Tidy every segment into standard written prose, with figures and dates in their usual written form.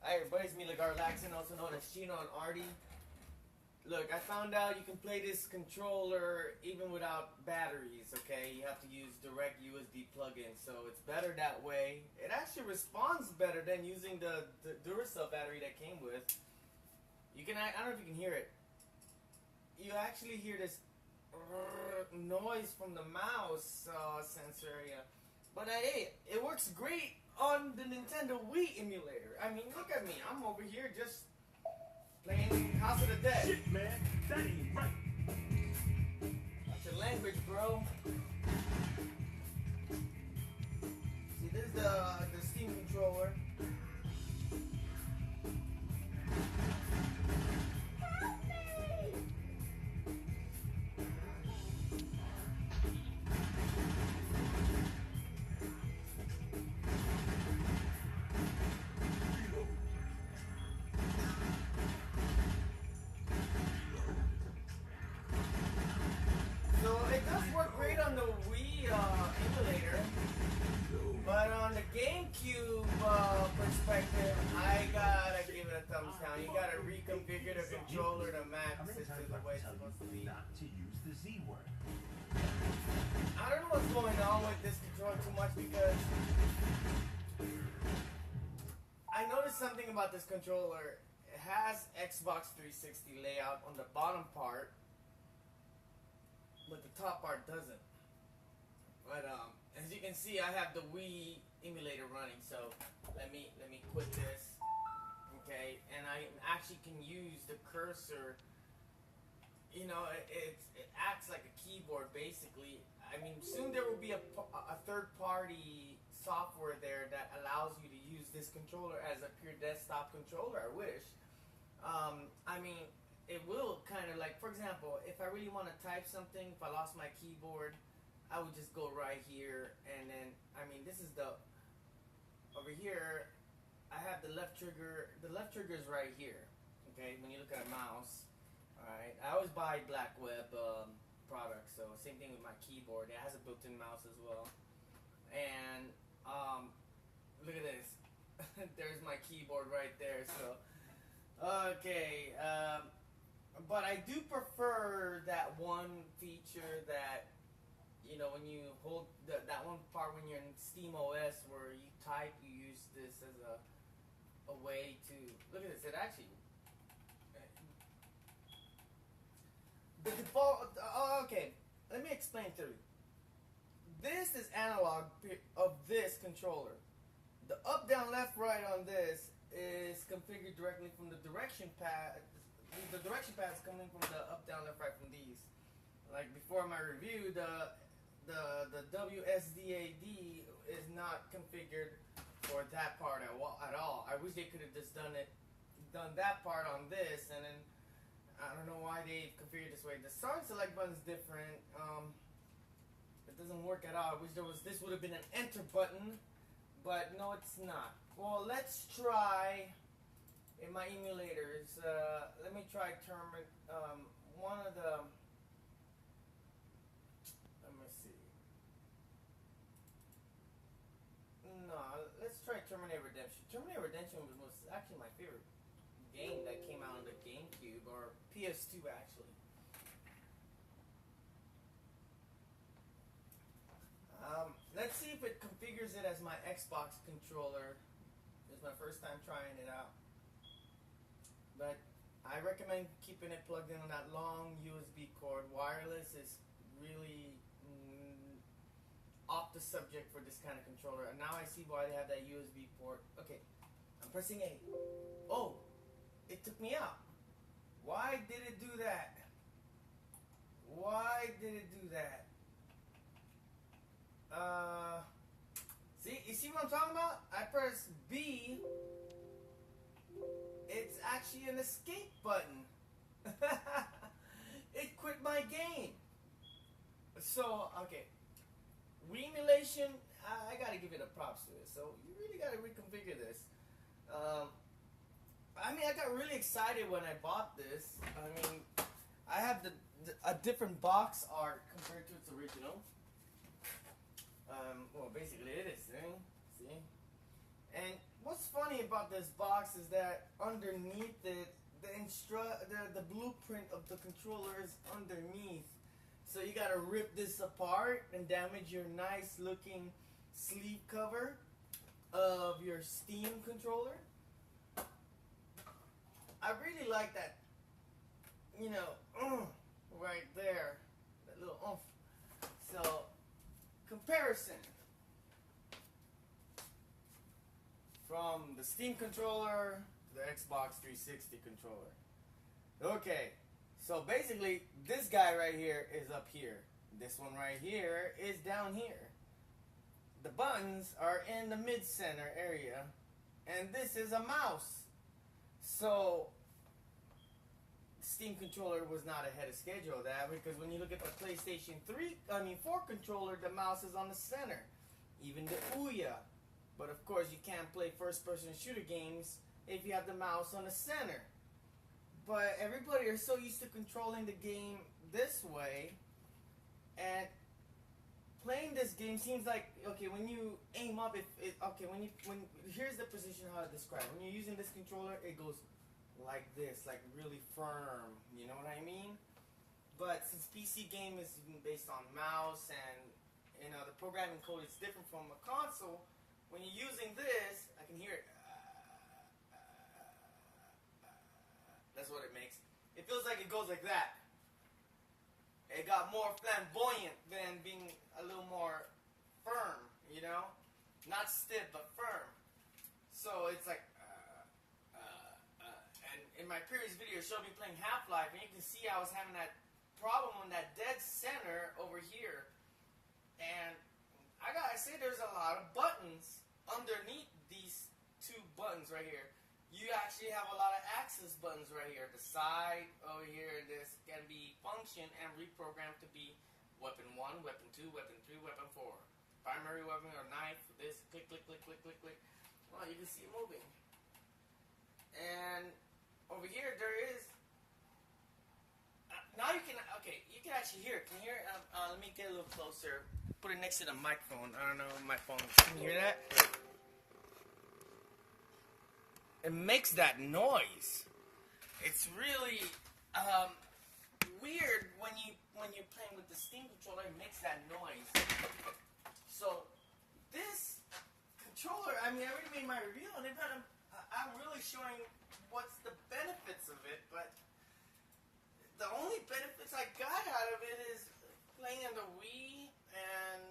Hi everybody, it's me, Laxon, also known as Chino and Artie. Look, I found out you can play this controller even without batteries, okay? You have to use direct USB plug-in, so it's better that way. It actually responds better than using the Duracell battery that came with. You can, I don't know if you can hear it. You actually hear this noise from the mouse sensor area. But hey, it works great on the Nintendo Wii Emulator. I mean, look at me. I'm over here just playing House of the Dead. Shit, man. That ain't right. That's your language, bro. See, this is the Steam controller. So it does work great on the Wii emulator, but on the GameCube perspective, I gotta give it a thumbs down. You gotta reconfigure the controller to match it to the way it's supposed to be. Not to use the Z word. I don't know what's going on with this controller too much because I noticed something about this controller. It has Xbox 360 layout on the bottom part, but the top part doesn't. But as you can see, I have the Wii emulator running, so let me quit this. Okay, and I actually can use the cursor. You know, it acts like a keyboard basically. I mean, soon there will be a third-party software there that allows you to use this controller as a pure desktop controller. I wish. I mean, it will kind of like, for example, if I really want to type something, if I lost my keyboard, I would just go right here, and then, I mean, this is the, over here, I have the left trigger is right here, okay, when you look at a mouse, alright, I always buy Black Web products, so same thing with my keyboard. It has a built-in mouse as well, and, look at this, there's my keyboard right there, so, okay, but I do prefer that one feature that, you know, when you hold that one part when you're in Steam OS where you type, you use this as a way to, look at this, it actually, the default, okay, let me explain to you. This is analog of this controller. The up, down, left, right on this is configured directly from the direction pad. The direction pad is coming from the up, down, left, right from these. Like before my review, the WSDAD is not configured for that part at all. I wish they could have just done that part on this, and then I don't know why they configured this way. The start and select button is different. It doesn't work at all. I wish this would have been an enter button, but no, it's not. Well, let's try in my emulators. Let me try one of the. Let me see. No, let's try Terminator Redemption. Terminator Redemption was actually my favorite game that came out on the GameCube, or PS2 actually. Let's see if it configures it as my Xbox controller. It's my first time trying it out. But I recommend keeping it plugged in on that long USB cord. Wireless is really off the subject for this kind of controller. And now I see why they have that USB port. Okay, I'm pressing A. Oh, it took me out. Why did it do that? Why did it do that? See, you see what I'm talking about? I press B. It's actually an escape button. It quit my game. So, okay. Wii emulation, I gotta give it a props to it. So, you really gotta reconfigure this. I mean, I got really excited when I bought this. I mean, I have a different box art compared to its original. Well, basically it is, see? And what's funny about this box is that underneath it, the blueprint of the controller is underneath. So you gotta rip this apart and damage your nice looking sleeve cover of your Steam controller. I really like that, you know, right there, that little oomph. So, comparison from the Steam controller to the Xbox 360 controller. Okay, so basically this guy right here is up here. This one right here is down here. The buttons are in the mid-center area, and this is a mouse. So Steam controller was not ahead of schedule of that, because when you look at the PlayStation 4 controller, the mouse is on the center. Even the Ouya. But of course you can't play first-person shooter games if you have the mouse on the center. But everybody are so used to controlling the game this way, and playing this game seems like, okay, when you aim up, here's the position how to describe it. When you're using this controller, it goes like this, like really firm, you know what I mean? But since PC game is based on mouse and, you know, the programming code is different from a console, when you're using this, I can hear it. That's what it makes. It feels like it goes like that. It got more flamboyant than being a little more firm, you know? Not stiff, but firm. So it's like, and in my previous video, it showed me playing Half-Life, and you can see I was having that problem on that dead center over here. And I gotta say, there's a lot of buttons underneath these two buttons right here. You actually have a lot of access buttons right here. The side over here, this can be functioned and reprogrammed to be weapon 1, weapon 2, weapon 3, weapon 4. Primary weapon or knife, this, click, click, click, click, click, click. Well, you can see it moving. And over here, there is, now you can, okay, you can actually hear it. Can you hear it? Let me get a little closer. Put it next to the microphone. I don't know my phone. Can you hear that? It makes that noise. It's really weird when you're playing with the Steam controller. It makes that noise. So this controller, I mean, I already made my review on it, but I'm really showing what's the benefits of it. But the only benefits I got out of it is playing on the Wii and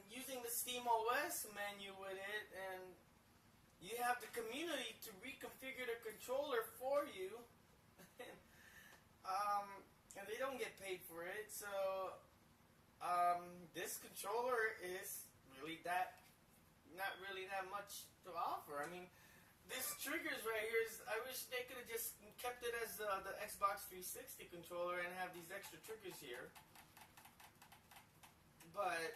using the Steam OS menu with it, and you have the community to reconfigure the controller for you, and they don't get paid for it. So this controller is really not really that much to offer. I mean, this triggers right here is, I wish they could have just kept it as the Xbox 360 controller and have these extra triggers here. But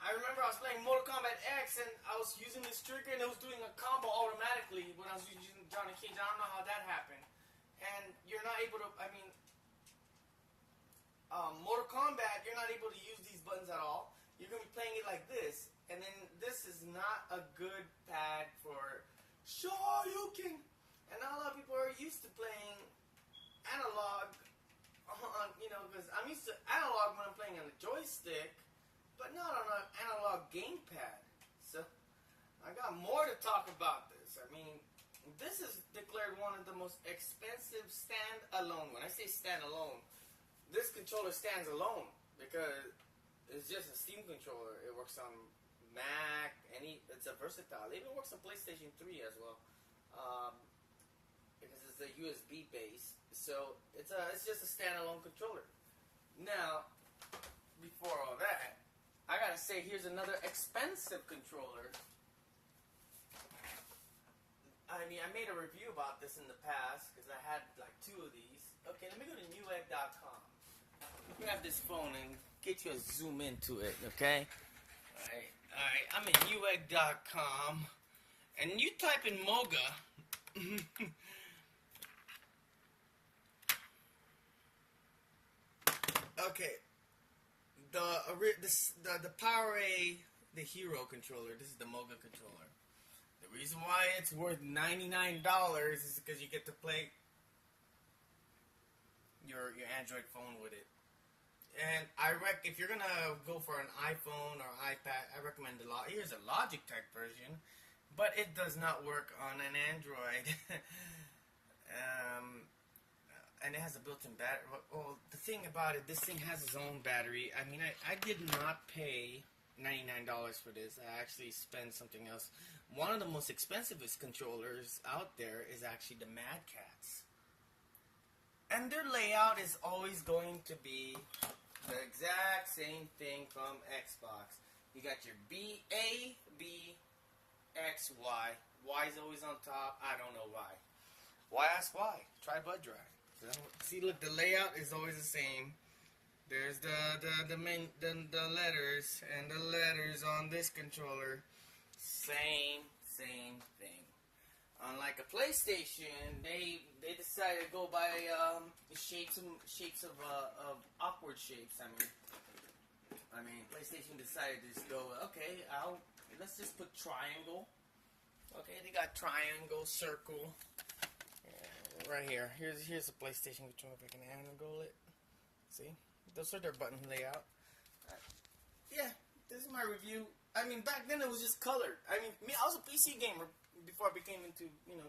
I remember I was playing Mortal Kombat X, and I was using this trigger, and it was doing a combo automatically when I was using Johnny Cage. I don't know how that happened. And you're not able to, I mean, Mortal Kombat, you're not able to use these buttons at all. You're going to be playing it like this, and then this is not a good pad for Shoryuken. And not a lot of people are used to playing analog, you know, because I'm used to analog when I'm playing on the joystick, but not on an analog gamepad. So I got more to talk about this. I mean, this is declared one of the most expensive standalone. When I say standalone, this controller stands alone because it's just a Steam controller. It works on Mac, it's a versatile. It even works on PlayStation 3 as well, because it's a USB base. So it's just a standalone controller. Now, before all that, I gotta say, here's another expensive controller. I mean, I made a review about this in the past because I had like 2 of these. Okay, let me go to newegg.com. I'm gonna have this phone and get you a zoom into it, okay? Alright, I'm at newegg.com, and you type in Moga. Okay, the PowerA, the Hero controller. This is the Moga controller. The reason why it's worth $99 is because you get to play your Android phone with it. And if you're gonna go for an iPhone or iPad, I recommend here's a Logic type version, but it does not work on an Android. And it has a built-in battery. Well, the thing about it, this thing has its own battery. I mean, I did not pay $99 for this. I actually spent something else. One of the most expensivest controllers out there is actually the Mad Catz. And their layout is always going to be the exact same thing from Xbox. You got your B, A, B, X, Y. Y is always on top. I don't know why. Why ask why? Try Bud Dry. See, look, the layout is always the same. There's the letters, and the letters on this controller, same thing. Unlike a PlayStation, they decided to go by shapes of awkward shapes. I mean, PlayStation decided to just go, okay, let's just put triangle. Okay, they got triangle, circle. Right here. Here's a PlayStation controller. If I can angle it. See? Those are their button layout. Yeah, this is my review. I mean, back then it was just colored. I mean, I was a PC gamer before I became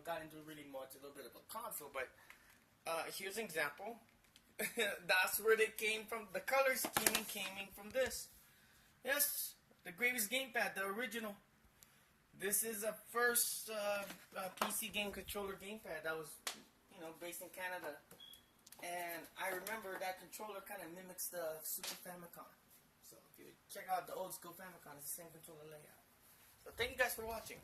got into really more to a little bit of a console. But here's an example. That's where they came from. The color scheme came from this. Yes, the Gravis gamepad, the original. This is a first PC game controller gamepad that was, based in Canada. And I remember that controller kind of mimics the Super Famicom. So if you check out the old school Famicom, it's the same controller layout. So thank you guys for watching.